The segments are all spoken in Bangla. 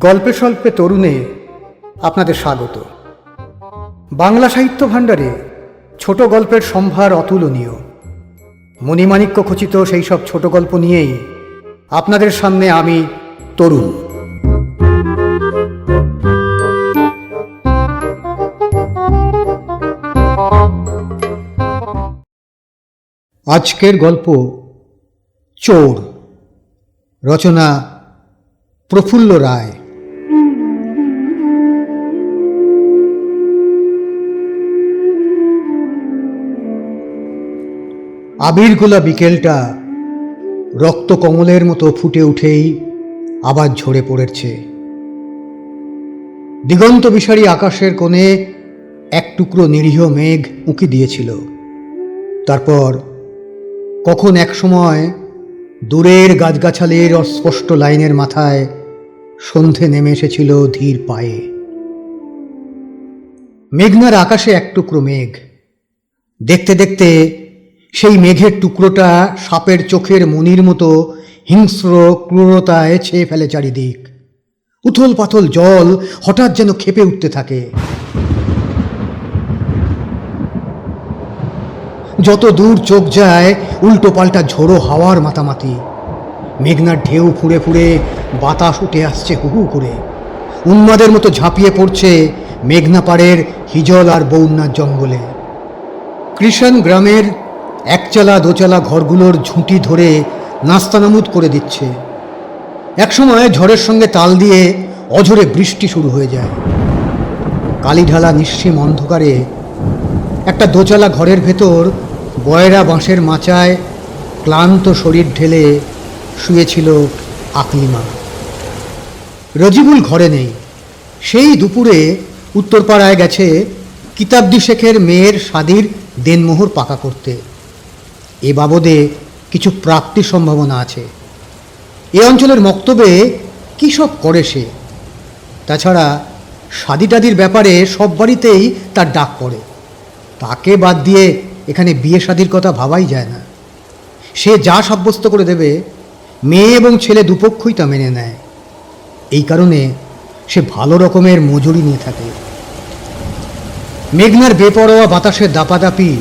গল্পে স্বল্পে তরুণে আপনাদের স্বাগত। বাংলা সাহিত্য ভাণ্ডারে ছোট গল্পের সম্ভার অতুলনীয়। মণিমাণিক্য খচিত সেই সব ছোট গল্প নিয়েই আপনাদের সামনে আমি তরুণ। আজকের গল্প চোর, রচনা প্রফুল্ল রায়। আবিরগোলা বিকেলটা রক্ত কমলের মতো ফুটে উঠেই আবার ঝরে পড়েছে। দিগন্ত বিসারী আকাশের কোণে এক টুকরো নিরীহ মেঘ উঁকি দিয়েছিল। তারপর কখন এক সময় দূরের গাছগাছালির অস্পষ্ট লাইনের মাথায় সন্ধে নেমে এসেছিল ধীর পায়ে। মেঘনার আকাশে এক টুকরো মেঘ। দেখতে দেখতে সেই মেঘের টুকরোটা সাপের চোখের মনির মতো হিংস্র ক্রূরতায় ছেয়ে ফেলে চারিদিক। উথল পাথল জল হঠাৎ যেন ক্ষেপে উঠতে থাকে। যত দূর চোখ যায় উল্টো পাল্টা ঝোড়ো হাওয়ার মাতামাতি। মেঘনার ঢেউ ফুঁড়ে ফুঁড়ে বাতাস উঠে আসছে হু হু করে। উন্মাদের মতো ঝাঁপিয়ে পড়ছে মেঘনা পাড়ের হিজল আর বৌন্নার জঙ্গলে। কৃষণ গ্রামের একচালা দোচালা ঘরগুলোর ঝুঁটি ধরে নাস্তানামুদ করে দিচ্ছে। একসময় ঝড়ের সঙ্গে তাল দিয়ে অঝোরে বৃষ্টি শুরু হয়ে যায়। কালীঢালা নিঃসীম অন্ধকারে একটা দোচালা ঘরের ভেতর বয়রা বাঁশের মাচায় ক্লান্ত শরীর ঢেলে শুয়েছিল আকলিমা। রজিবুল ঘরে নেই। সেই দুপুরে উত্তরপাড়ায় গেছে কিতাবদি শেখের মেয়ের শাদির দেনমোহর পাকা করতে। এ বাবদে কিছু প্রাপ্তির সম্ভাবনা আছে। এ অঞ্চলের মক্তবে কী সব করে সে। তাছাড়া শাদি টাদির ব্যাপারে সব বাড়িতেই তার ডাক পড়ে। তাকে বাদ দিয়ে এখানে বিয়ে শাদির কথা ভাবাই যায় না। সে যা সাব্যস্ত করে দেবে মেয়ে এবং ছেলে দুপক্ষই তা মেনে নেয়। এই কারণে সে ভালো রকমের মজুরি নিয়ে থাকে। মেঘনার বেপরোয়া বাতাসের দাপাদাপি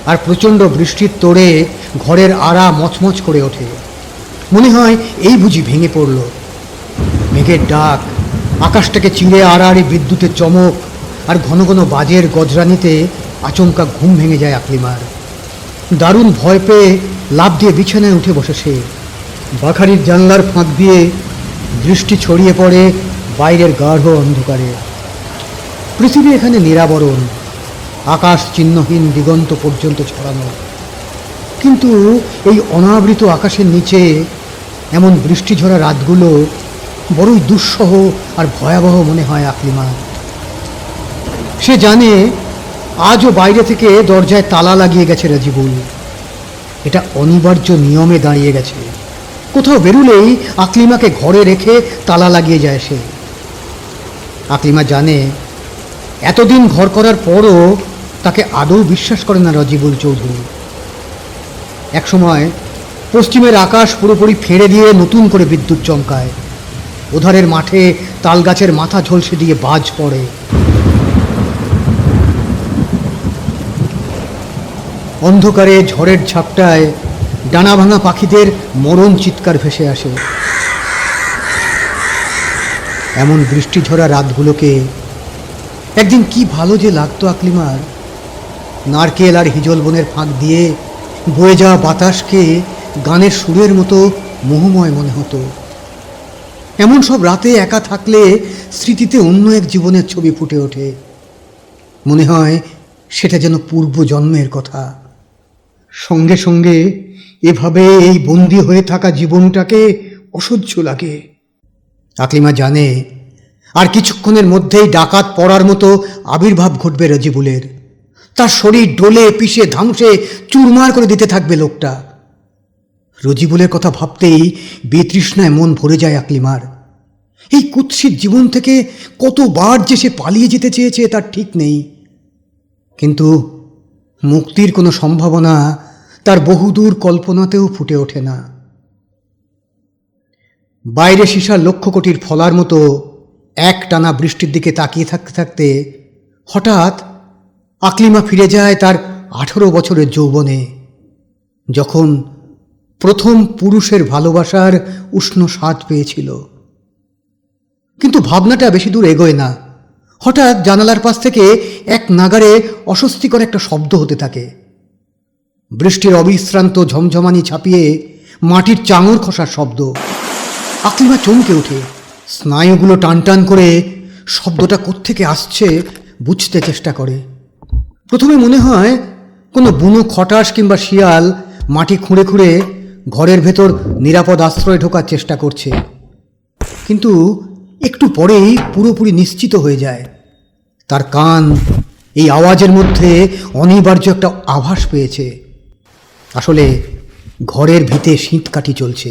আর প্রচণ্ড বৃষ্টির তোড়ে ঘরের আড়া মচমচ করে ওঠে। মনে হয় এই বুঝি ভেঙে পড়ল। মেঘের ডাক, আকাশটাকে চিড়ে আড়াআড়ি বিদ্যুতের চমক আর ঘন ঘন বাজের গজরানিতে আচমকা ঘুম ভেঙে যায় আকলিমার। দারুণ ভয় পেয়ে লাফ দিয়ে বিছানায় উঠে বসে সে। বাখারির জানলার ফাঁক দিয়ে দৃষ্টি ছড়িয়ে পড়ে বাইরের গাঢ় অন্ধকারে। পৃথিবী এখানে নিরাবরণ, আকাশ চিহ্নহীন দিগন্ত পর্যন্ত ছড়ানো। কিন্তু এই অনাবৃত আকাশের নিচে এমন বৃষ্টি ঝরা রাতগুলো বড়ই দুঃসহ আর ভয়াবহ মনে হয় আকলিমা। সে জানে আজও বাইরে থেকে দরজায় তালা লাগিয়ে গেছে রাজিবুল। এটা অনিবার্য নিয়মে দাঁড়িয়ে গেছে। কোথাও বেরুলেই আকলিমাকে ঘরে রেখে তালা লাগিয়ে যায় সে। আকলিমা জানে এতদিন ঘর করার পরও তাকে আদৌ বিশ্বাস করে না রাজিবুল চৌধুরী। একসময় পশ্চিমের আকাশ পুরোপুরি ফেড়ে দিয়ে নতুন করে বিদ্যুৎ চমকায়। ওধারের মাঠে তাল গাছের মাথা ঝলসে দিয়ে বাজ পড়ে। অন্ধকারে ঝড়ের ঝাপটায় ডানা ভাঙা পাখিদের মরণ চিৎকার ভেসে আসে। এমন বৃষ্টি ঝরা রাতগুলোকে একদিন কি ভালো যে লাগতো আকলিমার। নারকেল আর হিজল বনের ফাঁক দিয়ে বয়ে যাওয়া বাতাসকে গানের সুরের মতো মোহময় মনে হতো। এমন সব রাতে একা থাকলে স্মৃতিতে অন্য এক জীবনের ছবি ফুটে ওঠে। মনে হয় সেটা যেন পূর্ব জন্মের কথা। সঙ্গে সঙ্গে এভাবে এই বন্দী হয়ে থাকা জীবনটাকে অসহ্য লাগে। আকলিমা জানে আর কিছুক্ষণের মধ্যেই ডাকাত পড়ার মতো আবির্ভাব ঘটবে রাজিবুলের। তার শরীর ডোলে পিষে ধামসে চুরমার করে দিতে থাকবে লোকটা। রজিবুলের কথা ভাবতেই বেতৃষ্ণায় মন ভরে যায় আকলিমার। এই কুৎসিত জীবন থেকে কতবার যে সে পালিয়ে যেতে চেয়েছে তার ঠিক নেই। কিন্তু মুক্তির কোনো সম্ভাবনা তার বহুদূর কল্পনাতেও ফুটে ওঠে না। বাইরে সীসার লক্ষ কোটির ফলার মতো এক টানা বৃষ্টির দিকে তাকিয়ে থাকতে থাকতে হঠাৎ আকলিমা ফিরে যায় তার 18 বছরের যৌবনে, যখন প্রথম পুরুষের ভালোবাসার উষ্ণ স্বাদ পেয়েছিল। কিন্তু ভাবনাটা বেশি দূর এগোয় না। হঠাৎ জানালার পাশ থেকে এক নাগাড়ে অস্বস্তিকর একটা শব্দ হতে থাকে। বৃষ্টির অবিশ্রান্ত ঝমঝমানি ছাপিয়ে মাটির চাঙর খসার শব্দ। আকলিমা চমকে ওঠে, স্নায়ুগুলো টানটান করে শব্দটা কোত্থেকে আসছে বুঝতে চেষ্টা করে। প্রথমে মনে হয় কোনো বুনো খটাস কিংবা শিয়াল মাটি খুঁড়ে খুঁড়ে ঘরের ভেতর নিরাপদ আশ্রয় ঢোকার চেষ্টা করছে, কিন্তু একটু পরেই পুরোপুরি নিশ্চিত হয়ে যায়। তার কান এই আওয়াজের মধ্যে অনিবার্য একটা আভাস পেয়েছে। আসলে ঘরের ভিতে শীতকাঠি চলছে।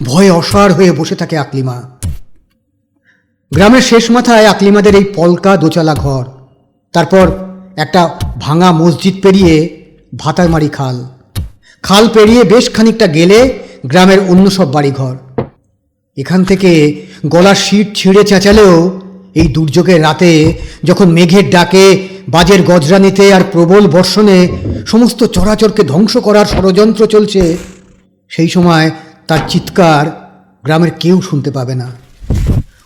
ভয়ে অসাড় হয়ে বসে থাকে আকলিমা। গ্রামের শেষ মাথায় আকলিমাদের এই পলকা দোচালা ঘর, তারপর একটা ভাঙা মসজিদ পেরিয়ে ভাতারমারি খাল, খাল পেরিয়ে বেশ খানিকটা গেলে গ্রামের অন্য সব বাড়িঘর। এখান থেকে গলার শীত ছিঁড়ে চেঁচালেও এই দুর্যোগের রাতে, যখন মেঘের ডাকে, বাজের গজরানিতে আর প্রবল বর্ষণে সমস্ত চরাচরকে ধ্বংস করার ষড়যন্ত্র চলছে, সেই সময় তার চিৎকার গ্রামের কেউ শুনতে পাবে না।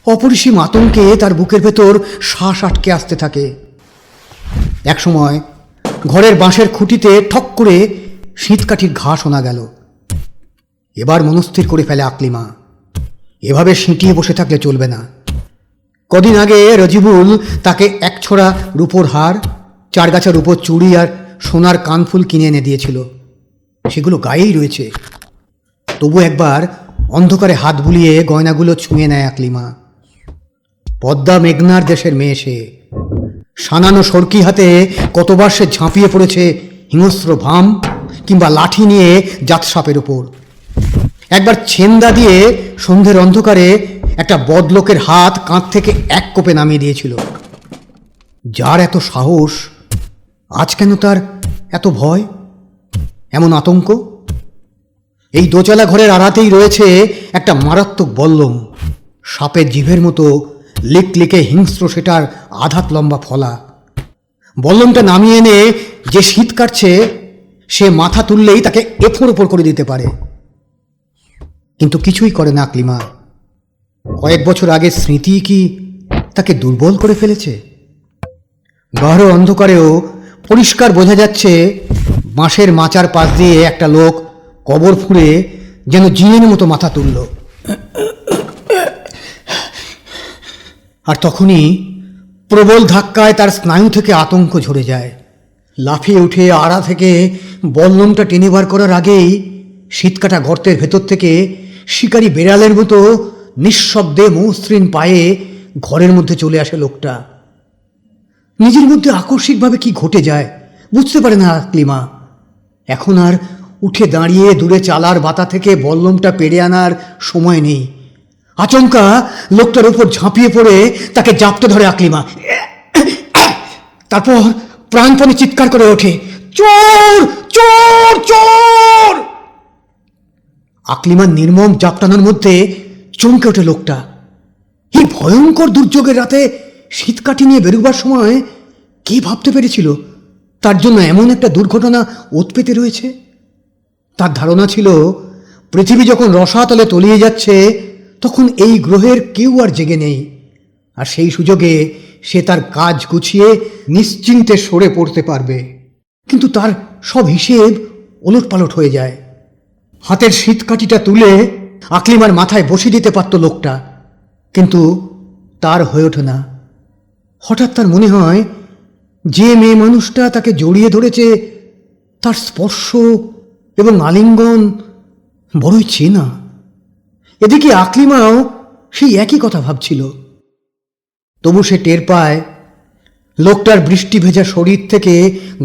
অপরিসীম আতঙ্কে তার বুকের ভেতর শ্বাস আটকে আসতে থাকে। একসময় ঘরের বাঁশের খুঁটিতে ঠক করে শীতকাঠির ঘা শোনা গেল। এবার মনস্থির করে ফেলে আকলিমা, এভাবে সিঁটিয়ে বসে থাকলে চলবে না। কদিন আগে রজিবুল তাকে এক ছড়া রূপোর হার, 4 গাছা রূপোর চুড়ি আর সোনার কানফুল কিনে এনে দিয়েছিল। সেগুলো গায়েই রয়েছে। তবু একবার অন্ধকারে হাত বুলিয়ে গয়নাগুলো ছুঁয়ে নেয় আকলিমা। পদ্মা মেঘনার দেশের মেয়ে সে। সানানো সরকি হাতে কতবার সে ঝাঁপিয়ে পড়েছে হিংস্র ভাম কিংবা লাঠি নিয়ে জাতসাপের ওপর। একবার ছেন্দা দিয়ে সন্ধ্যের অন্ধকারে একটা বদলোকের হাত কাঁধ থেকে এক কোপে নামিয়ে দিয়েছিল। যার এত সাহস, আজ কেন তার এত ভয়, এমন আতঙ্ক? এই দোচালা ঘরের আড়াতেই রয়েছে একটা মারাত্মক বল্লম, সাপের জিভের মতো লিকলিকে হিংস্র সেটার আধাত লম্বা ফলা। বল্লমটা নামিয়ে এনে যে শীত কাটছে, সে মাথা তুললেই তাকে এফোর ওপর করে দিতে পারে। কিন্তু কিছুই করে না আকলিমা। কয়েক বছর আগের স্মৃতি কি তাকে দুর্বল করে ফেলেছে? গাঢ় অন্ধকারেও পরিষ্কার বোঝা যাচ্ছে বাঁশের মাচার পাশ দিয়ে একটা লোক কবর ফুঁড়ে যেন জিনের মতো মাথা তুলল। আর তখনই প্রবল ধাক্কায় তার স্নায়ু থেকে আতঙ্ক ঝরে যায়। লাফিয়ে উঠে আড়া থেকে বল্লমটা টেনে বার করার আগেই শীতকাটা গর্তের ভেতর থেকে শিকারী বেড়ালের মতো নিঃশব্দে মসৃণ পায়ে ঘরের মধ্যে চলে আসে লোকটা। নিজের মধ্যে আকস্মিকভাবে কি ঘটে যায় বুঝতে পারে না আকলিমা। এখন আর উঠে দাঁড়িয়ে দূরে চালার বাতা থেকে বল্লমটা পেরে আনার সময় নেই। আচমকা লোকটার উপর ঝাঁপিয়ে পড়ে তাকে জাপটে ধরে আকলিমা। তারপর প্রাণপণে চিৎকার করে ওঠে, চোর চোর চোর! আকলিমার নির্মম জাপটানোর মধ্যে চমকে ওঠে লোকটা। এই ভয়ঙ্কর দুর্যোগের রাতে শীতকাঠি নিয়ে বেরোবার সময় কে ভাবতে পেরেছিল তার জন্য এমন একটা দুর্ঘটনা ওত পেতে রয়েছে? তার ধারণা ছিল পৃথিবী যখন রসাতলে তলিয়ে যাচ্ছে, তখন এই গ্রহের কেউ আর জেগে নেই, আর সেই সুযোগে সে তার কাজ গুছিয়ে নিশ্চিন্তে সরে পড়তে পারবে। কিন্তু তার সব হিসেব ওলটপালট হয়ে যায়। হাতের শীতকাঠিটা তুলে আকলিমার মাথায় বসিয়ে দিতে পারত লোকটা, কিন্তু তার হয়ে ওঠে না। হঠাৎ তার মনে হয় যে মেয়ে মানুষটা তাকে জড়িয়ে ধরেছে, তার স্পর্শ এবং আলিঙ্গন বড়ই চেনা। এদিকে আকলিমাও সেই একই কথা ভাবছিল। তবু সে টের পায় লোকটার বৃষ্টি ভেজা শরীর থেকে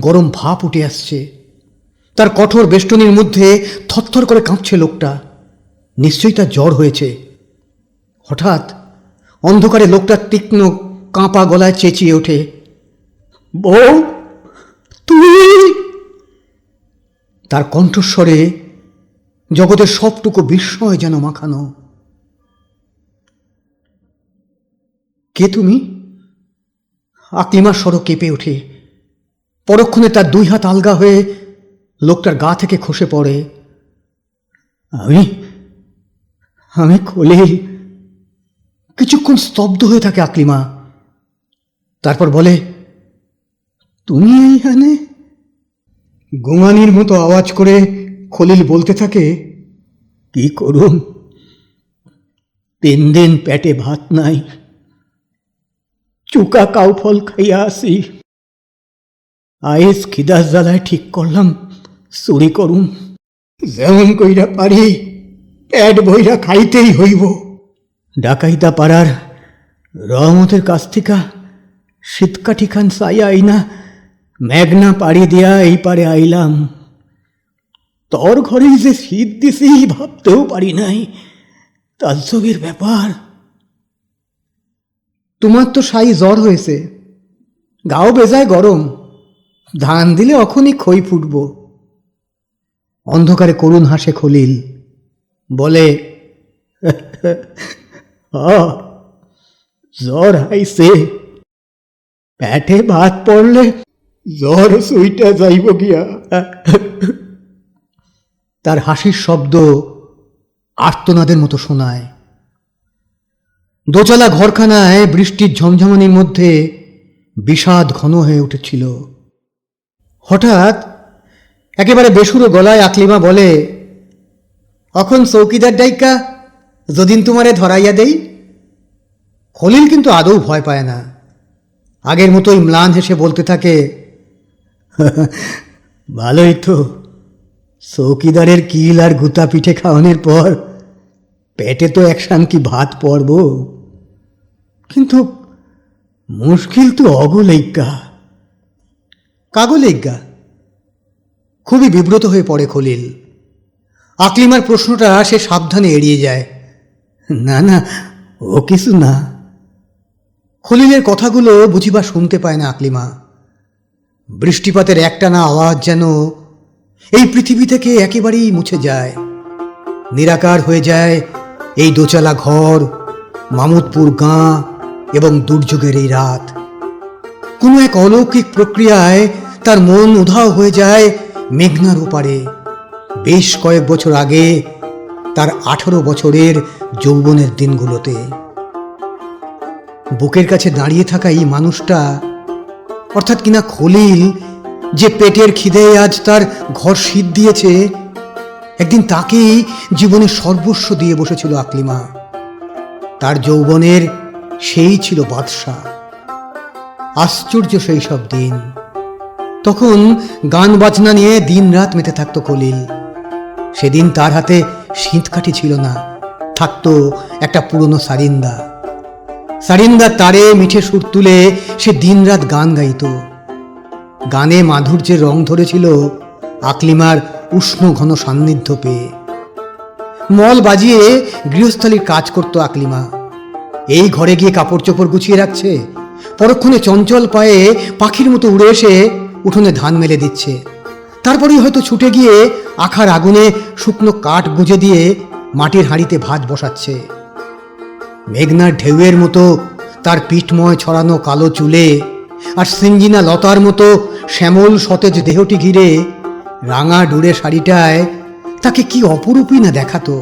গরম ভাপ উঠে আসছে। তার কঠোর বেষ্টনীর মধ্যে থরথর করে কাঁপছে লোকটা। নিশ্চয়ই তার জ্বর হয়েছে। হঠাৎ অন্ধকারে লোকটার তীক্ষ্ণ কাঁপা গলায় চেঁচিয়ে ওঠে, বউ তুই! তার কণ্ঠস্বরে জগতের সবটুকু বিস্ময় যেন মাখানো। কে তুমি? আকলিমার স্বর কেঁপে ওঠে। পরক্ষণে তার দুই হাত আলগা হয়ে লোকটার গা থেকে খসে পড়ে। আমি আমি খলিল। কিছুক্ষণ স্তব্ধ হয়ে থাকে আকলিমা, তারপর বলে, তুমি এইখানে? গোঙানির মতো আওয়াজ করে খলিল বলতে থাকে, কি করুন, 3 দিন পেটে ভাত নাই, চুকা কাউফল খাইয়া আসি। আইস খিদাস জ্বালায় ঠিক করলাম চুরি করুন। যেমন কইরা পারি পেট বইরা খাইতেই হইব। ডাকাইতা পাড়ার রহমতের কাছ থেকে শীতকাঠি খান চাইয়া আইনা মেঘনা পাড়ি দিয়া এই পারে আইলাম। তোর ঘরেই যে শীত দিছি ভাবতেও পারি নাই। তাজ্জবের ব্যাপার। তোমার তো সাই জ্বর হয়েছে, গাও বেজায় গরম, ধান দিলে অখনই খই ফুটব। অন্ধকারে করুণ হাসে খলিল, বলে, জ্বর আইছে, পেটে ভাত পড়লে জ্বর সুইটা যাইব গিয়া। তার হাসির শব্দ আর্তনাদের মতো শোনায়। দোতলা ঘরখানায় বৃষ্টির ঝমঝমানির মধ্যে বিষাদ ঘন হয়ে উঠেছিল। হঠাৎ একেবারে বেসুরো গলায় আকলিমা বলে, এখন চৌকিদার ডাইকা যদিন তোমারে ধরাইয়া দেই। খলিল কিন্তু আদৌ ভয় পায় না, আগের মতোই ম্লান হেসে বলতে থাকে, ভালোই তো, চৌকিদারের কিল আর গুতা পিঠে খাওয়ানোর পর পেটে তো একসান কি ভাত পড়ব, কিন্তু মুশকিল তো অগলেজ্ঞা। কাগলেজ্ঞা? খুবই বিব্রত হয়ে পড়ে খলিল। আকলিমার প্রশ্নটা সে সাবধানে এড়িয়ে যায়। না না, ও কিছু না। খলিলের কথাগুলো বুঝিবা শুনতে পায় না আকলিমা। বৃষ্টিপাতের একটানা আওয়াজ যেন এই পৃথিবী থেকে একেবারেই মুছে যায়। নিরাকার হয়ে যায় এই দোচালা ঘর, মামুদপুর গাঁ এবং দুর্যোগের এই রাত। কোনো এক অলৌকিক প্রক্রিয়ায় তার মন উধাও হয়ে যায় মেঘনার ওপারে, বেশ কয়েক বছর আগে তার 18 বছরের যৌবনের দিনগুলোতে। বুকের কাছে দাঁড়িয়ে থাকা এই মানুষটা, অর্থাৎ কিনা খলিল, যে পেটের খিদেয় আজ তার ঘর শীত দিয়েছে, একদিন তাকেই জীবনের সর্বস্ব দিয়ে বসেছিল আকলিমা। তার যৌবনের সেই ছিল বাদশা। আশ্চর্য সেই সব দিন। তখন গান বাজনা নিয়ে দিন রাত মেতে থাকতো খলিল। সেদিন তার হাতে শীতকাঠি ছিল না, থাকতো একটা পুরনো সারিন্দা। সারিন্দার তারে মিঠে সুর তুলে সে দিনরাত গান গাইত। গানে মাধুর্যের রং ধরেছিল আকলিমার উষ্ণ ঘন সান্নিধ্য পেয়ে। মল বাজিয়ে গৃহস্থালির কাজ করত আকলিমা। এই ঘরে গিয়ে কাপড় চোপড় গুছিয়ে রাখছে, পরক্ষণে চঞ্চল পায়ে পাখির মতো উড়ে এসে উঠোনে ধান মেলে দিচ্ছে। তারপরেই হয়তো ছুটে গিয়ে আখার আগুনে শুকনো কাঠ গুঁজে দিয়ে মাটির হাঁড়িতে ভাত বসাচ্ছে। মেঘনার ঢেউয়ের মতো তার পিঠময় ছড়ানো কালো চুলে আর সিঞ্জিনা লতার মতো শ্যামল সতেজ দেহটি ঘিরে রাঙা ডুরে শাড়িটায় তাকে কি অপরূপই না দেখাতো।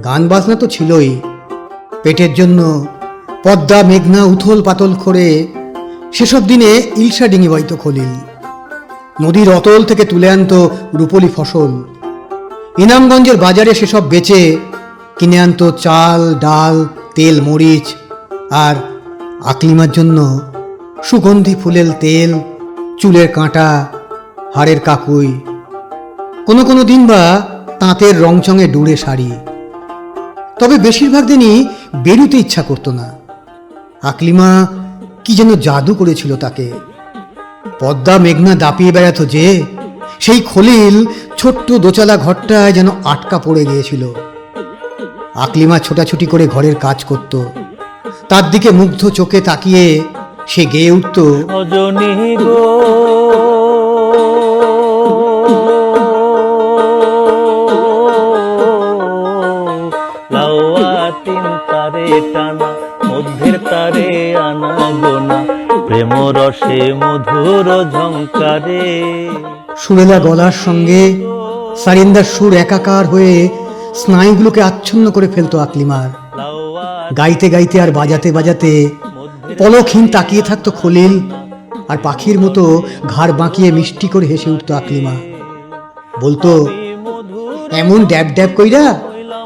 গান বাজনা তো ছিলই, পেটের জন্য পদ্মা মেঘনা উথল পাতল করে সেসব দিনে ইলশা ডিঙি বইত খলিল। নদীর অতল থেকে তুলে আনতো রূপলি ফসল। ইনামগঞ্জের বাজারে সেসব বেচে কিনে আনতো চাল, ডাল, তেল, মরিচ, আর আকলিমার জন্য সুগন্ধি ফুলের তেল, চুলের কাঁটা, হাড়ের কাকুই, কোনো কোনো দিন বা তাঁতের রংচঙে ডুরে শাড়ি। তবে বেশিরভাগ দিনই বেরুতে ইচ্ছা করতো না। আকলিমা কি যেন জাদু করেছিল তাকে। পদ্মা মেঘনা দাপিয়ে বেড়াতো যে, সেই খলিল ছোট্ট দোচালা ঘরটায় যেন আটকা পড়ে গিয়েছিল। আকলিমা ছোটাছুটি করে ঘরের কাজ করত। তার দিকে মুগ্ধ চোখে তাকিয়ে সে গেয়ে উঠত, রসে মধুর ঝংকারে। সুরেলা গলার সঙ্গে সারিন্দার সুর একাকার হয়ে স্নায়ুগুলোকে আচ্ছন্ন করে ফেলতো আকলিমার। গাইতে গাইতে আর বাজাতে বাজাতে পলকহীন তাকিয়ে থাকতো খলিল, আর পাখির মতো ঘাড় বাঁকিয়ে মিষ্টি করে হেসে উঠতো আকলিমা। বলতো, এমন ড্যাব ড্যাব কইরা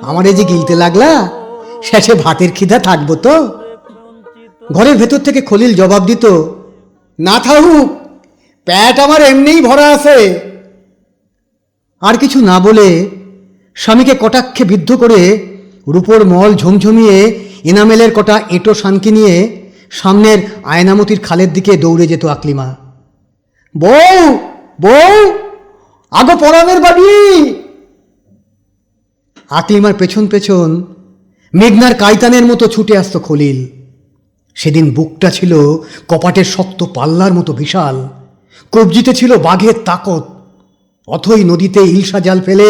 আমারে যে গিলতে লাগলা, শেষে ভাতের খিদা থাকবো তো? ঘরের ভেতর থেকে খলিল জবাব দিত, না থাকুক, পেট আমার এমনিই ভরা আছে। আর কিছু না বলে স্বামীকে কটাক্ষে বিদ্ধ করে রূপোর মল ঝমঝমিয়ে এনামেলের কটা এঁটো শানকি নিয়ে সামনের আয়নামতির খালের দিকে দৌড়ে যেত আকলিমা। বউ, বউ, আগো পরাণের বাড়ি। আকলিমার পেছন পেছন মেঘনার কাইতানের মতো ছুটে আসত খলিল। সেদিন বুকটা ছিল কপাটের শক্ত পাল্লার মতো বিশাল, কবজিতে ছিল বাঘের তাকত। অথই নদীতে ইলশা জাল ফেলে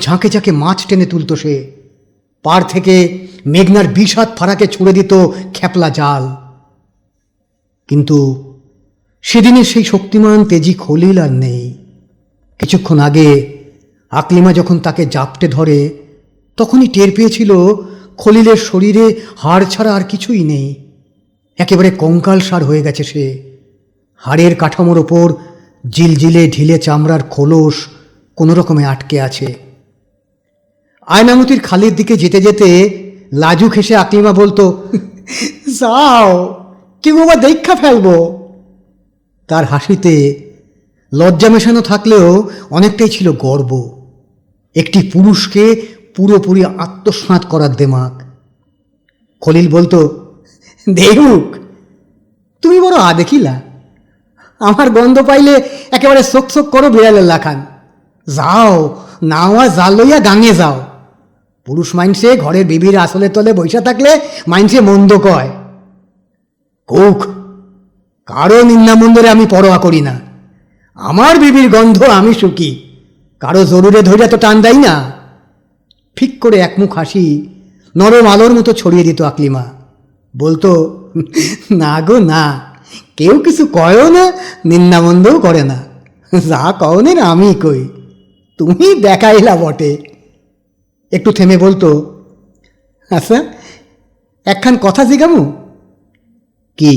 ঝাঁকে ঝাঁকে মাছ টেনে তুলত সে। পার থেকে মেঘনার বিষাদ ফারাকে ছুঁড়ে দিত খেপলা জাল। কিন্তু সেদিনের সেই শক্তিমান তেজি খলিল আর নেই। কিছুক্ষণ আগে আকলিমা যখন তাকে জাপটে ধরে, তখনই টের পেয়েছিল খলিলের শরীরে হাড় ছাড়া আর কিছুই নেই। একেবারে কঙ্কালসার হয়ে গেছে সে। হাড়ের কাঠামোর ওপর জিলজিলে ঢিলে চামড়ার খোলস কোনো রকমে আটকে আছে। আয়নামতির খালের দিকে যেতে যেতে লাজুক হেসে আকলিমা বলতো, যাও, কেউ আবার দেখা ফেলবো। তার হাসিতে লজ্জা মেশানো থাকলেও অনেকটাই ছিল গর্ব। একটি পুরুষকে পুরোপুরি আত্মস্নাত করার দেমাক। খলিল বলতো, দেহুক, তুমি বড় আদেখিলা, আমার গন্ধ পাইলে একেবারে শোক শোক করো বিড়ালের লাখান। যাও, নাওয়া জাল লইয়া গাঙে যাও। পুরুষ মাইনসে ঘরের বিবির আসলে তলে বৈশা থাকলে মাইনসে মন্দ কয়। কুক, কারো নিন্দামন্দরে আমি পরোয়া করি না। আমার বিবির গন্ধ আমি সুখী, কারো জরুরে ধৈর্য তো টান দেয় না। ফিক করে একমুখ হাসি নরম আলোর মতো ছড়িয়ে দিত আকলিমা। বলতো, না গো না, কেউ কিছু কয়ও না, নিন্দামন্দও করে না। যা কওনের আমি কই, তুমি দেখাইলা বটে। একটু থেমে বলতো, আচ্ছা, একখান কথা জিগামু। কি?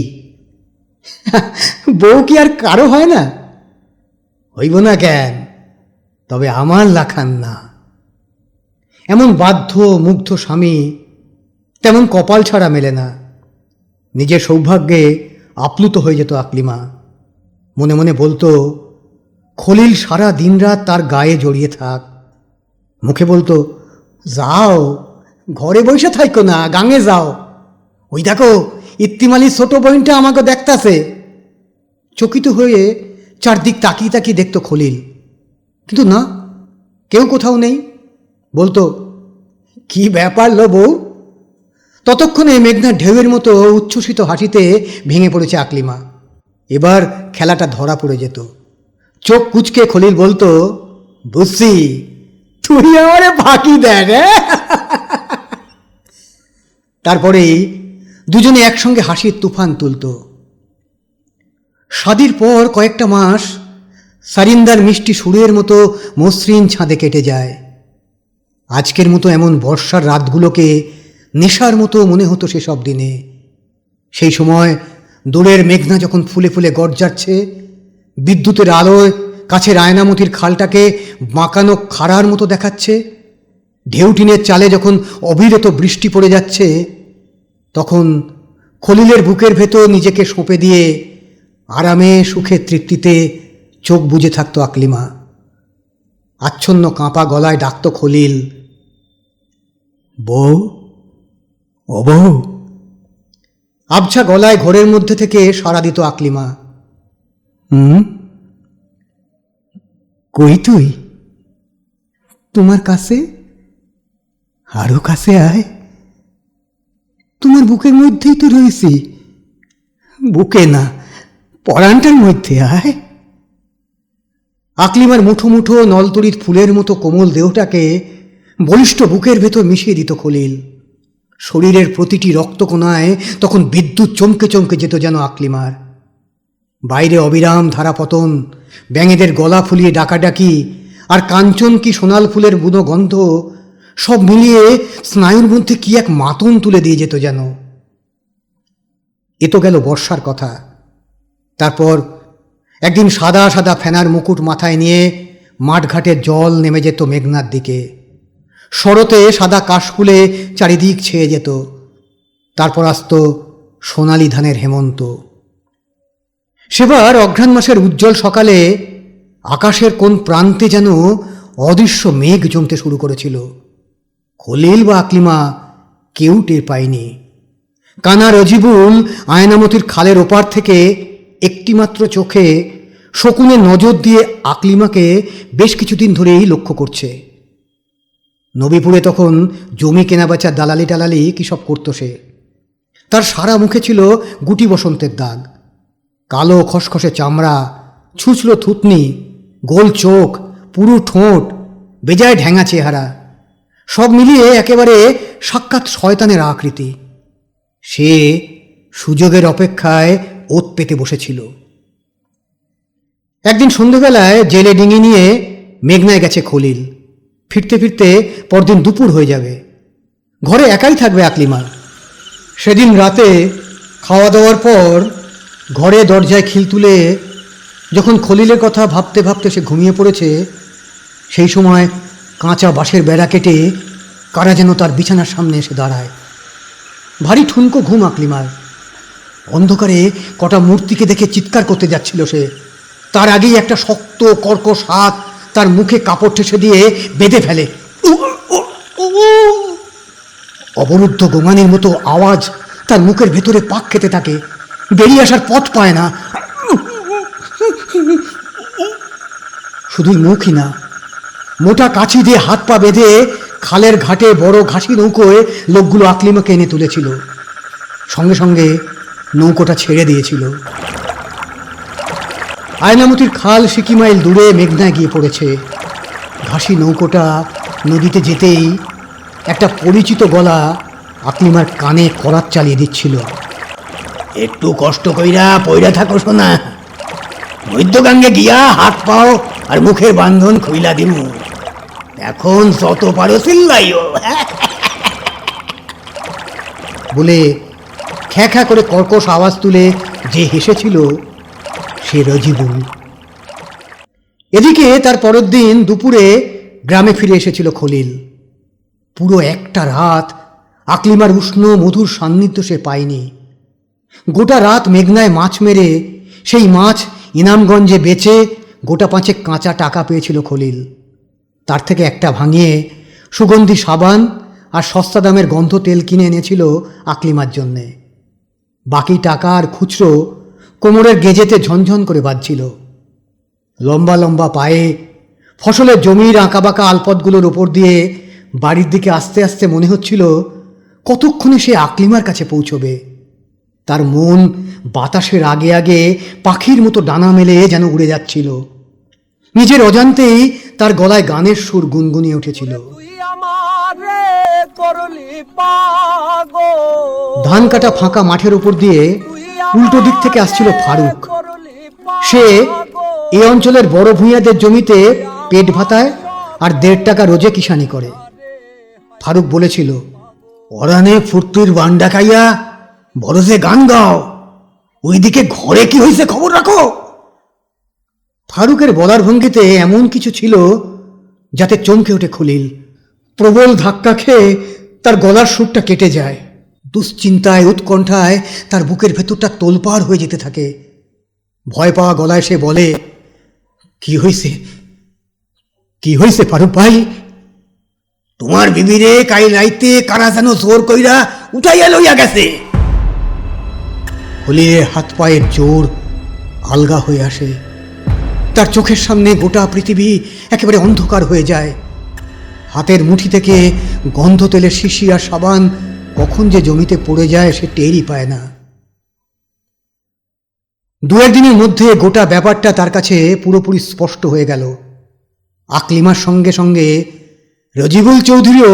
বউ কি আর কারো হয় না? হইব না কেন, তবে আমার লাখান না। এমন বাধ্য মুগ্ধ স্বামী তেমন কপাল ছাড়া মেলে না। নিজের সৌভাগ্যে আপ্লুত হয়ে যেত আকলিমা। মনে মনে বলতো, খলিল সারা দিনরাত তার গায়ে জড়িয়ে থাক। মুখে বলতো, যাও, ঘরে বসে থাইকো না, গাঙে যাও। ওই দেখো, ইত্তিমালির ছোট বোনটা আমাকে দেখতাছে। চকিত হয়ে চারদিক তাকিয়ে তাকিয়ে দেখতো খলিল, কিন্তু না, কেউ কোথাও নেই। বলতো, কি ব্যাপার লো বউ? ততক্ষণে মেঘনার ঢেউয়ের মতো উচ্ছ্বসিত হাসিতে ভেঙে পড়েছে আকলিমা। এবার খেলাটা ধরা পড়ে যেত। চোখ কুচকে খলিল বলতো, বুঝছি, তুই আমারে ফাঁকি দেন। তারপরেই দুজনে একসঙ্গে হাসির তুফান তুলত। শাদির পর কয়েকটা মাস সারিন্দার মিষ্টি সুরের মতো মসৃণ ছাদে কেটে যায়। আজকের মতো এমন বর্ষার রাতগুলোকে নেশার মতো মনে হতো সেসব দিনে। সেই সময় দূরের মেঘনা যখন ফুলে ফুলে গর্জাচ্ছে, বিদ্যুতের আলোয় কাছের আয়নামতির খালটাকে বাঁকানো খাড়ার মতো দেখাচ্ছে, ঢেউটিনের চালে যখন অবিরত বৃষ্টি পড়ে যাচ্ছে, তখন খলিলের বুকের ভেতর নিজেকে সঁপে দিয়ে আরামে সুখে তৃপ্তিতে চোখ বুজে থাকত আকলিমা। আচ্ছন্ন কাঁপা গলায় ডাকত খলিল, বউ, ও বউ। আবছা গলায় ঘরের মধ্যে থেকে সাড়া দিত আকলিমা, কই তুই? তোমার কাছে, আরো কাছে আয়। তোমার বুকের মধ্যেই তো রয়েছি। বুকে না, পরানটার মধ্যে আয়। আকলিমার মুঠো মুঠো নলতড়ির ফুলের মতো কোমল দেহটাকে বলিষ্ঠ বুকের ভেতর মিশিয়ে দিত খলিল। শরীরের প্রতিটি রক্তকণায় তখন বিদ্যুৎ চমকে চমকে যেত যেন আকলিমার। বাইরে অবিরাম ধারাপতন, ব্যাঙেদের গলা ফুলিয়ে ডাকাডাকি, আর কাঞ্চন কি সোনাল ফুলের বুনো গন্ধ সব মিলিয়ে স্নায়ুর মধ্যে কি এক মাতন তুলে দিয়ে যেত যেন। এ তো গেল বর্ষার কথা। তারপর একদিন সাদা সাদা ফেনার মুকুট মাথায় নিয়ে মাঠঘাটের জল নেমে যেত মেঘনার দিকে। শরতে সাদা কাশফুলে চারিদিক ছেয়ে যেত। তারপর আসত সোনালি ধানের হেমন্ত। সেবার অঘ্রাণ মাসের উজ্জ্বল সকালে আকাশের কোন প্রান্তে যেন অদৃশ্য মেঘ জমতে শুরু করেছিল। খলিল বা আকলিমা কেউ টের পায়নি। কানা রজিবুল আয়নামতির খালের ওপার থেকে একটিমাত্র চোখে শকুনে নজর দিয়ে আকলিমাকে বেশ কিছুদিন ধরেই লক্ষ্য করছে। নবীপুরে তখন জমি কেনাবেচার দালালি টালালি কী সব করত সে। তার সারা মুখে ছিল গুটি বসন্তের দাগ, কালো খসখসে চামড়া, ছুঁচলো থুতনি, গোল চোখ, পুরু ঠোঁট, বেজায় ঢ্যাঙা চেহারা, সব মিলিয়ে একেবারে সাক্ষাৎ শয়তানের আকৃতি। সে সুযোগের অপেক্ষায় ওত পেতে বসেছিল। একদিন সন্ধেবেলায় জেলে ডিঙি নিয়ে মেঘনায় গেছে খলিল। ফিরতে ফিরতে পরদিন দুপুর হয়ে যাবে। ঘরে একাই থাকবে আকলিমা। সেদিন রাতে খাওয়া দাওয়ার পর ঘরে দরজায় খিল তুলে যখন খলিলের কথা ভাবতে ভাবতে সে ঘুমিয়ে পড়েছে, সেই সময় কাঁচা বাঁশের বেড়া কেটে কারা যেন তার বিছানার সামনে এসে দাঁড়ায়। ভারী ঠুনকো ঘুম আকলিমার। অন্ধকারে কটা মূর্তিকে দেখে চিৎকার করতে যাচ্ছিল সে। তার আগেই একটা শক্ত কর্কশ হাত তার মুখে কাপড় ঠেসে দিয়ে বেঁধে ফেলে। অবরুদ্ধ গোঙানির মতো আওয়াজ তার মুখের ভেতরে পাক খেতে থাকে, বেরিয়ে আসার পথ পায় না। শুধুই মুখই না, মোটা কাছি দিয়ে হাত পা বেঁধে খালের ঘাটে বড় ঘাসি নৌকোয় লোকগুলো আকলিমাকে এনে তুলেছিল। সঙ্গে সঙ্গে নৌকোটা ছেড়ে দিয়েছিল। আয়নামতির খাল সিকি মাইল দূরে মেঘনায় গিয়ে পড়েছে। ঘাসি নৌকোটা নদীতে যেতেই একটা পরিচিত গলা আকলিমার কানে করাত চালিয়ে দিচ্ছিল। একটু কষ্ট কইরা পইরা থাকো শোনা, মধ্যগাঙ্গে গিয়া হাত পাও আর মুখের বান্ধন খুইলা দিমু। এখন যত পারো চিল্লাইও বলে খ্যাঁ খ্যাঁ করে কর্কশ আওয়াজ তুলে যে হেসেছিল সে রজিবুল। এদিকে তার পরের দিন দুপুরে গ্রামে ফিরে এসেছিল খলিল। পুরো একটা রাত আকলিমার উষ্ণ মধুর সান্নিধ্য সে পায়নি। গোটা রাত মেঘনায় মাছ মেরে সেই মাছ ইনামগঞ্জে বেচে গোটা পাঁচেক কাঁচা টাকা পেয়েছিল খলিল। তার থেকে একটা ভাঙিয়ে সুগন্ধি সাবান আর সস্তা দামের গন্ধ তেল কিনে এনেছিল আকলিমার জন্যে। বাকি টাকা আর খুচরো কোমরের গেজেতে ঝনঝন করে বাজছিল। লম্বা লম্বা পায়ে ফসলের জমির আঁকাবাঁকা আলপথগুলোর ওপর দিয়ে বাড়ির দিকে আস্তে আস্তে মনে হচ্ছিল কতক্ষণে সে আকলিমার কাছে পৌঁছবে। তার মন বাতাসের আগে আগে পাখির মতো ডানা মেলে যেন উড়ে যাচ্ছিল। নিজের অজান্তেই তার গলায় গানের সুর গুনগুনিয়ে উঠেছিল। ধান কাটা ফাঁকা মাঠের উপর দিয়ে উল্টো দিক থেকে আসছিল ফারুক। সে এ অঞ্চলের বড় ভূঁইয়াদের জমিতে পেট ভাতায় আর 1.5 টাকা রোজে কিষানি করে। ফারুক বলেছিল, অরানে ফুর্তির বান্ডা খাইয়া বড় যে গান গাও, ওইদিকে ঘরে কি হয়েছে খবর রাখো। ফারুকের বলার ভঙ্গিতে এমন কিছু ছিল যাতে চমকে ওঠে খলিল। প্রবল ধাক্কা খেয়ে তার গলার সুরটা কেটে যায়। দুশ্চিন্তায় উৎকণ্ঠায় তার বুকের ভেতরটা তোলপাড় হয়ে যেতে থাকে। ভয় পাওয়া গলায় সে বলে, কি হয়েছে, কি হয়েছে ফারুক ভাই? তোমার বিবিরে কাল রাইতে কারা যেন জোর কইরা উঠাইয়া লইয়া গেছে। খলিলের হাত পায়ের জোর আলগা হয়ে আসে। তার চোখের সামনে গোটা পৃথিবী একেবারে অন্ধকার হয়ে যায়। হাতের মুঠি থেকে গন্ধ তেলের শিশি আর সাবান কখন যে জমিতে পড়ে যায় সে টেরই পায় না। 2-1 দিনের মধ্যে গোটা ব্যাপারটা তার কাছে পুরোপুরি স্পষ্ট হয়ে গেল। আকলিমার সঙ্গে সঙ্গে রজিবুল চৌধুরীও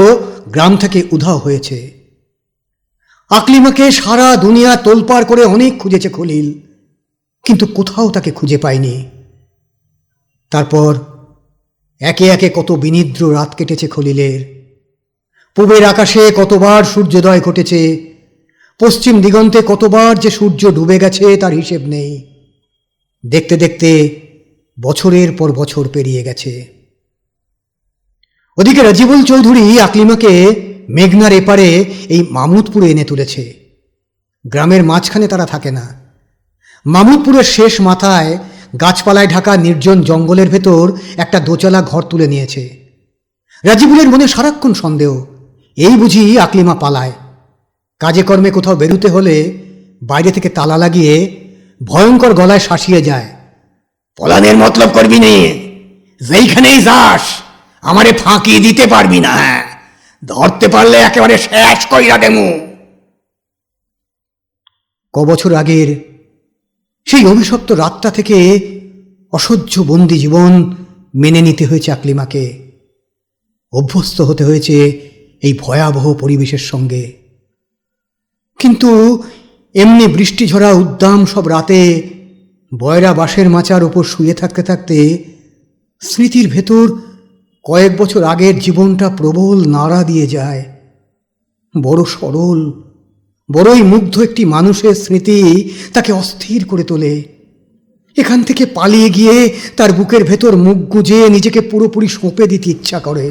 গ্রাম থেকে উধাও হয়েছে। আকলিমাকে সারা দুনিয়া তোলপাড় করে অনেক খুঁজেছে খলিল, কিন্তু কোথাও তাকে খুঁজে পায়নি। তারপর একে একে কত বিনিদ্র রাত কেটেছে খলিলের। পূবের আকাশে কতবার সূর্যোদয় ঘটেছে, পশ্চিম দিগন্তে কতবার যে সূর্য ডুবে গেছে তার হিসেব নেই। দেখতে দেখতে বছরের পর বছর পেরিয়ে গেছে। ওদিকে রাজিবুল চৌধুরী আকলিমাকে মেঘনার এপারে এই মামুদপুরে এনে তুলেছে। গ্রামের মাঝখানে তারা থাকে না। মামুদপুরের শেষ মাথায় গাছপালায় ঢাকা নির্জন জঙ্গলের ভেতর একটা দোচালা ঘর তুলে নিয়েছে। রাজিবুলের মনে সারাক্ষণ সন্দেহ, এই বুঝি আকলিমা পালায়। কাজে কর্মে কোথাও বেরুতে হলে বাইরে থেকে তালা লাগিয়ে ভয়ঙ্কর গলায় শাসিয়ে যায়, পলানের মতলব করবি নে, যেইখানেই যাস আমারে ফাঁকি দিতে পারবি না, ধরতে পারলে একেবারে শেষ কইরা দেমু। কবছর আগের সেই অভিশপ্ত রাতটা থেকে অসহ্য বন্দি জীবন মেনে নিতে হয়েছে আকলিমাকে। অভ্যস্ত হতে হয়েছে এই ভয়াবহ পরিবেশের সঙ্গে। কিন্তু এমনি বৃষ্টি ঝরা উদ্দাম সব রাতে বয়রা বাঁশের মাচার ওপর শুয়ে থাকতে থাকতে স্মৃতির ভেতর কয়েক বছর আগের জীবনটা প্রবল নাড়া দিয়ে যায়। বড় সরল, বড়ই মুগ্ধ একটি মানুষের স্মৃতি তাকে অস্থির করে তোলে। এখান থেকে পালিয়ে গিয়ে তার বুকের ভেতর মুখ গুজে নিজেকে পুরোপুরি সঁপে দিতে ইচ্ছা করে।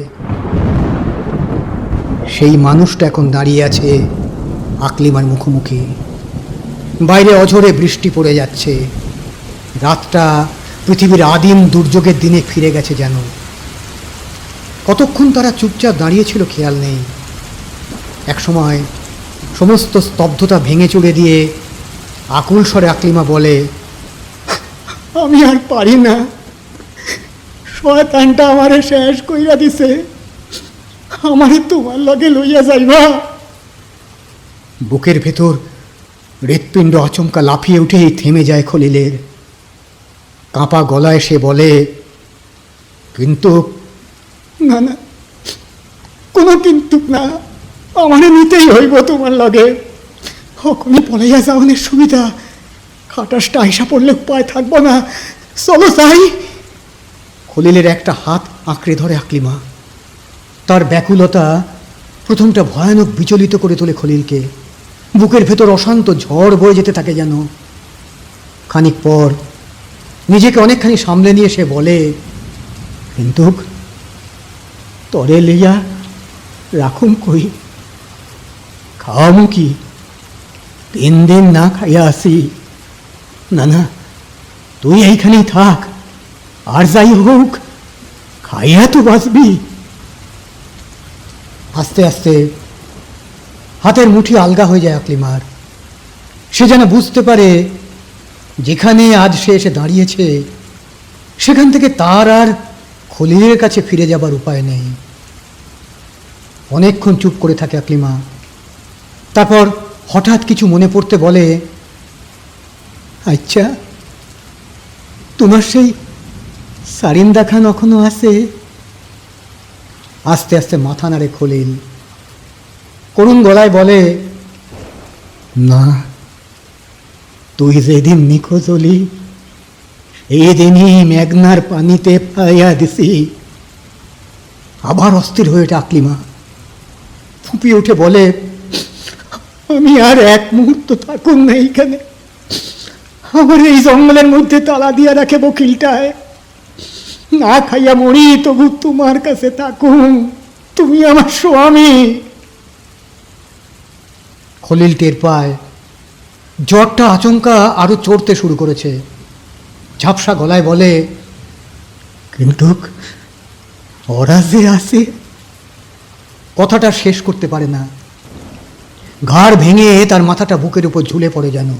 সেই মানুষটা এখন দাঁড়িয়ে আছে আকলিমার মুখোমুখি। বাইরে অঝোরে বৃষ্টি পড়ে যাচ্ছে। রাতটা পৃথিবীর আদিম দুর্যোগের দিনে ফিরে গেছে যেন। কতক্ষণ তারা চুপচাপ দাঁড়িয়েছিল খেয়াল নেই। একসময় সমস্ত স্তব্ধতা ভেঙে চড়ে দিয়ে আকুল স্বরে আকলিমা বলে, আমি আর পারি না, শয়তানটা আমারে শেষ কইরা দিছে, আমারে তোমার লগে লইয়া যাইবা। বুকের ভেতর হৃৎপিণ্ড আচমকা লাফিয়ে উঠেই থেমে যায় খলিলের। কাঁপা গলায় সে বলে, কিন্তু না না, কোনো কিন্তু না, আমারে নিতেই হইব তোমার লগে। হকনি পলাইয়া যাওয়ানের সুবিধা, খাটাসটা আইসা পড়লে উপায় থাকবো না, চলো যাই। খলিলের একটা হাত আঁকড়ে ধরে আকলিমা। তার ব্যাকুলতা প্রথমটা ভয়ানক বিচলিত করে তোলে খলিলকে। বুকের ভেতর অশান্ত ঝড় বয়ে যেতে থাকে যেন। খানিক পর নিজেকে অনেকখানি সামলে নিয়ে সে বলে, কিন্তু তরে লইয়া রাখুম কই, খাওয়ামু কি? 3 দিন না খাইয়া আসি। না না, তুই এইখানেই থাক, আর যাই হোক খাইয়া তো বাঁচবি। আস্তে আস্তে হাতের মুঠি আলগা হয়ে যায় আকলিমার। সে যেন বুঝতে পারে যেখানে আজ সে এসে দাঁড়িয়েছে সেখান থেকে তার আর খলিলের কাছে ফিরে যাবার উপায় নেই। অনেকক্ষণ চুপ করে থাকে আকলিমা। তারপর হঠাৎ কিছু মনে পড়তে বলে, আচ্ছা, তোমার সেই সারিন্দা খান এখনো আছে? আস্তে আস্তে মাথা নাড়ে খলিল। করুণ গলায় বলে, না, তুই যেদিন নিখোঁজ হলি এই দিনই মেঘনার পানিতে পাইয়া দিছি। আবার অস্থির হয়ে ওঠে আকলিমা। ফুপিয়ে উঠে বলে, আমি আর এক মুহূর্ত থাকুন না এইখানে, আমার এই জঙ্গলের মধ্যে তালা দিয়া রাখে বকিলটায়। না খাইয়া মরি, তবু তোমার কাছে থাকুন, তুমি আমার স্বামী। খলিল টের পায় জ্বরটা আচমকা আরো চড়তে শুরু করেছে। ঝাপসা গলায় বলে, কিন্তু ওরা যে আছে। কথাটা শেষ করতে পারে না। ঘাড় ভেঙে তার মাথাটা বুকের উপর ঝুলে পড়ে যেন।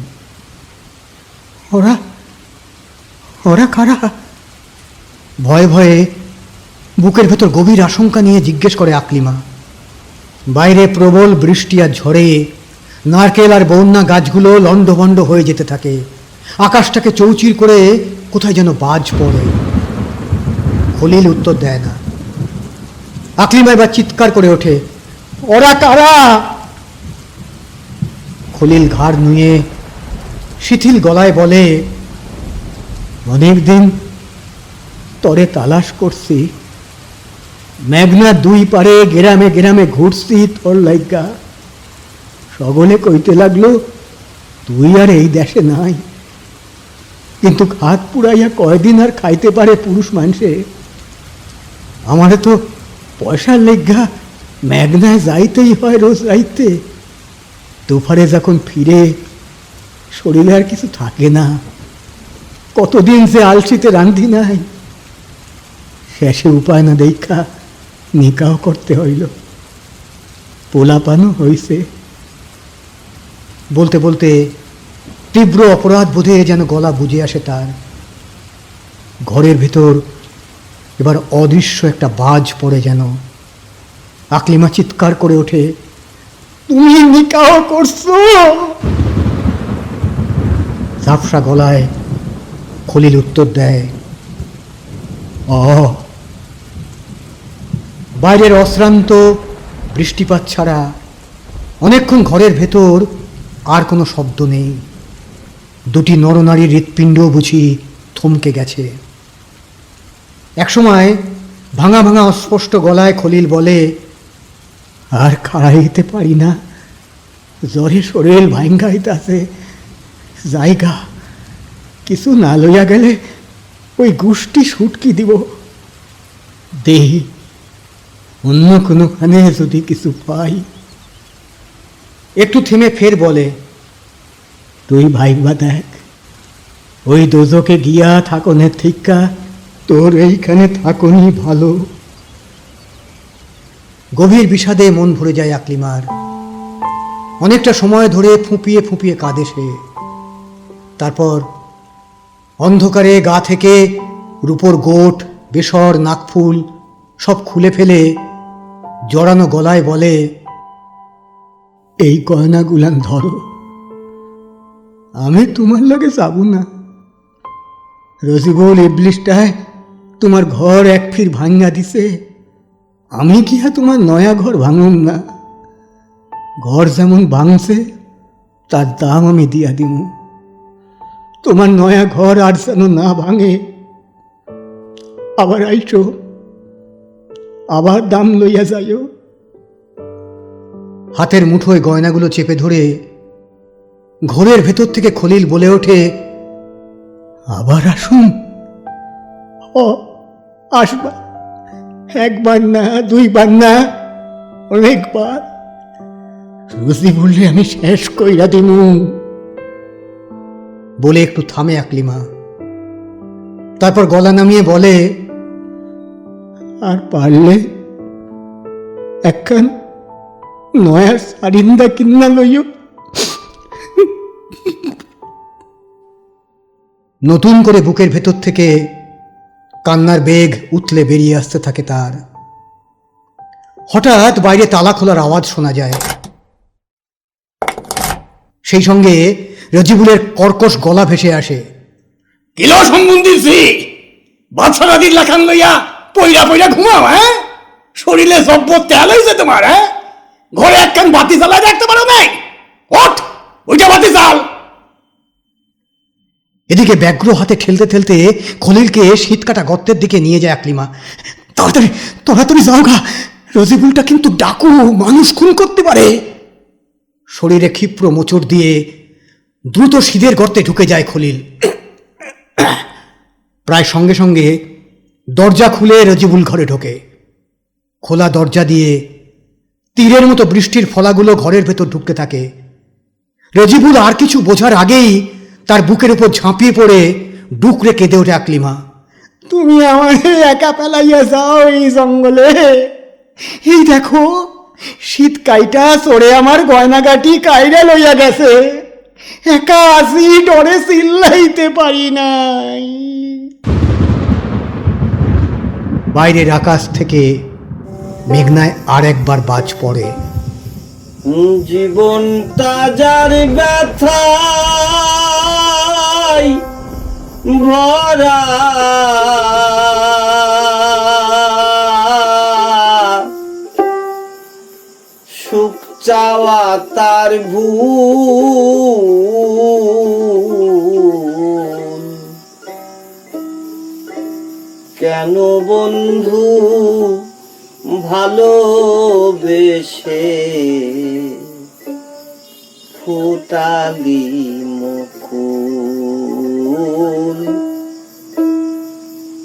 ওরা ওরা কারা? ভয়ে ভয়ে বুকের ভেতর গভীর আশঙ্কা নিয়ে জিজ্ঞেস করে আকলিমা। বাইরে প্রবল বৃষ্টি আর ঝড়ে নারকেল আর বন্যা গাছগুলো লণ্ডভণ্ড হয়ে যেতে থাকে। আকাশটাকে চৌচির করে কোথায় যেন বাজ পড়ে। খলিল উত্তর দেয় না। আকলিমা এবার চিৎকার করে ওঠে, ওরা কারা? খলিল ঘাড় নুয়ে শিথিল গলায় বলে, অনেকদিন তরে তালাশ করছি, মেঘনা দুই পারে গ্রামে গ্রামে ঘুরছি তোর লাইগা। সকলে কইতে লাগলো তুই আর এই দেশে নাই, কিন্তু হাত পুড়াইয়া কয়দিন আর খাইতে পারে পুরুষ মানুষে। আমারে তো পয়সার লেগা মেঘনায় যাইতেই হয় রোজ রাইতে। দুপুরে যখন ফিরে শরীরে আর কিছু থাকে না, কতদিন যে আলসিতে রান্ধি নাই। শেষে উপায় না দেখা নিকাহ করতে হইল, পোলাপানও হইছে। বলতে বলতে তীব্র অপরাধ বোধে যেন গলা বুঝে আসে তার। ঘরের ভিতর এবার অদৃশ্য একটা বাজ পড়ে যেন। আকলিমা চিৎকার করে ওঠে, তুমি নিকাহ করছো? ঝাপসা গলায় খলিল উত্তর দেয়, বাইরের অশ্রান্ত বৃষ্টিপাত ছাড়া অনেকক্ষণ ঘরের ভেতর আর কোনো শব্দ নেই। দুটি নরনারীর হৃৎপিণ্ড বুঝি থমকে গেছে। একসময় ভাঙা ভাঙা অস্পষ্ট গলায় খলিল বলে, আর খাড়াইতে পারি না, জ্বরে শরীর ভাঙ্গাইতাছে, জায়গা কিছু না লইয়া গেলে ওই গোষ্ঠী সুটকি দিব। দেহি অন্য কোনোখানে যদি কিছু পাই। একটু থেমে ফের বলে, তুই ভাইবা দেখ, ওই দোজকে গিয়া থাকনের থিকা তোর এইখানে থাকনি ভালো। গভীর বিষাদে মন ভরে যায় আকলিমার। অনেকটা সময় ধরে ফুঁপিয়ে ফুঁপিয়ে কাঁদে সে। তারপর অন্ধকারে গা থেকে রূপোর গোট, বেসর, নাকফুল সব খুলে ফেলে জড়ানো গলায় বলে, এই গয়নাগুলান ধরো, আমি তোমার লগে যাব না। রজিবুল ইবলিশটায় তোমার ঘর এক ফির ভাঙ্গা দিছে, আমি কি তোমার নয়া ঘর ভাঙুম না? ঘর যেমন ভাঙছে তার দাম আমি দিয়া দিব। তোমার নয়া ঘর আর যেন না ভাঙে। আবার আইসো, আবার দাম লইয়া যাইও। হাতের মুঠোয় গয়নাগুলো চেপে ধরে ঘরের ভেতর থেকে খলিল বলে ওঠে, আবার আসুন? আসবা, একবার না, দুইবার না, অনেকবার। রুজি বললে আমি শেষ কইরা দিমু। বলে একটু থামে আকলিমা, তারপর গলা নামিয়ে বলে, আর পারলে একখান নয়া সারিন্দা কিন্না লইও। নতুন করে বুকের ভেতর থেকে কান্নার বেগ উতলে বেরিয়ে আসতে থাকে তার। হঠাৎ বাইরে তালা খোলার আওয়াজ শোনা যায়। সেই সঙ্গে রজিবুলের কর্কশ গলা ভেসে আসে, কিলো সম্বন্ধিছি বাচ্চারা দিন লাখান লইয়া পইরা পইরা ঘুমাও। হ্যাঁ, শরীরে সভ্য তেল হয়েছে তোমার। হ্যাঁ, ঘরে একখান বাতি জ্বালা দেখতে পারো নাই? ওঠ, ওইটা বাতি জ্বাল। এদিকে ব্যগ্র হাতে ঠেলতে ঠেলতে খলিলকে শীতকাটা গর্তের দিকে নিয়ে যায় আকলিমা। তাড়াতাড়ি তাড়াতাড়ি যাও গা, রজিবুলটা কিন্তু ডাকু, মানুষ খুন করতে পারে। শরীরে ক্ষিপ্র মোচড় দিয়ে দ্রুত শীতের গর্তে ঢুকে যায় খলিল। প্রায় সঙ্গে সঙ্গে দরজা খুলে রজিবুল ঘরে ঢোকে। খোলা দরজা দিয়ে তীরের মতো বৃষ্টির ফলাগুলো ঘরের ভেতর ঢুকতে থাকে। রজিবুল আর কিছু বোঝার আগেই তার বুকের উপর ঝাঁপিয়ে পড়ে ডুকরে কেঁদে ওঠে আকলিমা। তুমি আমাকে একা ফেলাইয়া যাও এই জঙ্গলে। এই দেখো, শীত কাইটা সরে আমার গয়নাগাটি কাইরা লইয়া গেছে। একা আসি, ডরে চিল্লাইতে পারি নাই। বাইরের আকাশ থেকে মেঘনায় আর একবার বাজ পড়ে। জীবন তাজার ব্যথায় ভরা, সুখ চাওয়া তার ভুল, কেন বন্ধু ভালোবেসে ফুটালি মুকুল,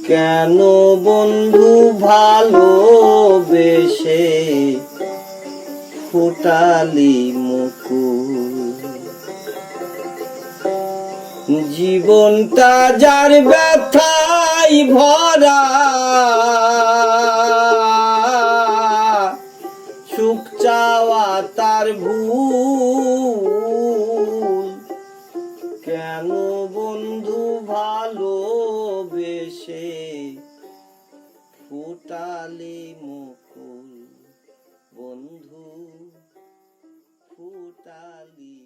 কেন বন্ধু ভালোবেসে ফুটালি মুকুল। জীবনটা যার ব্যথায় ভরা, সুখ চাওয়া তার ভুল, কেন বন্ধু ভালোবেসে ফুটালি মুকুল, বন্ধু ফুটালি